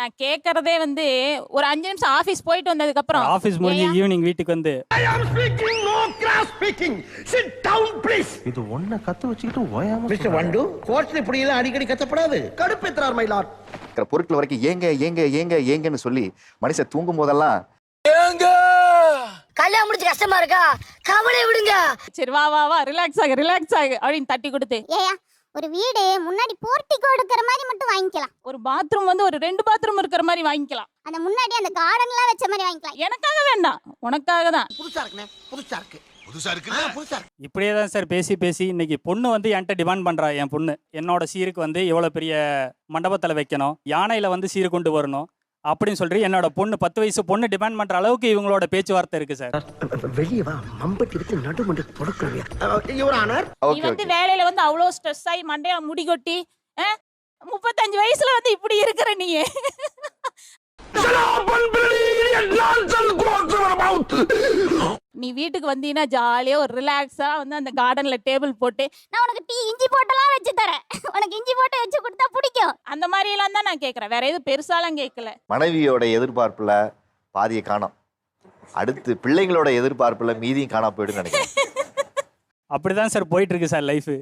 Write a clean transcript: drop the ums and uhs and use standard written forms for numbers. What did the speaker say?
நான் கேக்குறதே வந்து ஒரு 5 நிமிஷம் ஆபீஸ் போயிட்டு வந்ததுக்கு அப்புறம் ஆபீஸ் முடிஞ்சு ஈவினிங் வீட்டுக்கு வந்து இது ஒன்ன கத்து வச்சுக்கிட்டு ஓயாம மிஸ்டர் வண்டு கோர்ட்ல இப்படி எல்லாம் அடிக்கடி கத்தப்படாது கடுப்பேத்துறார் மயிலார் பொருட்கள் வரைக்கும் ஏங்க ஏங்க ஏங்க ஏங்கன்னு சொல்லி மனுஷன் தூங்கும் போதெல்லாம் கல்யாணம் முடிச்சு கஷ்டமா இருக்கா கவலை விடுங்க. சரி வா வா வா ரிலாக்ஸ் ஆகு அப்படின்னு தட்டி கொடுத்து ஏயா ஒரு வீடு முன்னாடி போர்ட்டிகோ எடுக்கிற மாதிரி மட்டும் வாங்கிக்கலாம். ஒரு பாத்ரூம் வந்து ஒரு 2 பாத்ரூம் இருக்கிற மாதிரி வாங்கிக்கலாம். அந்த முன்னாடி அந்த கார்டன்லாம் வச்ச மாதிரி வாங்கிக்கலாம். எனக்காக வேண்டாம், உனக்காக தான். புதுசா இருக்குனே புதுசா இருக்கு புதுசா இருக்கு. இப்படியே தான் சார் பேசி பேசி இன்னைக்கு பொண்ணு வந்து என்கிட்ட டிமாண்ட் பண்றா. என் பொண்ணு என்னோட சீருக்கு வந்து இவ்வளவு பெரிய மண்டபத்துல வைக்கணும், யானையில வந்து சீர் கொண்டு வரணும் அப்படின்னு சொல்லி என்னோட பொண்ணு 10 வயசு பொண்ணு டிமாண்ட் பண்ற அளவுக்கு இவங்களோட பேச்சுவார்த்தை இருக்கு சார். வெளியே வா மம்பட்டி எடுத்து நடுமண்டு பொடுக்குறியா யுவர் ஆனர். நீ வந்து வேலையில வந்து அவ்வளவு ஸ்ட்ரெஸ் ஆகி மண்டையா முடி கொட்டி 35 வயசுல வந்து இப்படி இருக்கிற நீ நீ வீட்டுக்கு வந்தீங்கன்னா ஜாலியா ஒரு ரிலாக்ஸா வந்து அந்த கார்டன்ல டேபிள் போட்டு நான் உனக்கு டீ இஞ்சி போட்டெல்லாம் வச்சு தரேன். உனக்கு இஞ்சி போட்டு வச்சு கொடுத்தா பிடிக்கும். அந்த மாதிரி எல்லாம் தான் நான் கேக்குறேன், வேற எதுவும் பெருசாலாம் கேட்கல. மனைவியோட எதிர்பார்ப்புல பாதியை காணோம், அடுத்து பிள்ளைங்களோட எதிர்பார்ப்புல மீதியும் காணாம போயிடுன்னு நினைக்கிறேன். அப்படிதான் சார் போயிட்டு இருக்கு சார் லைஃப்.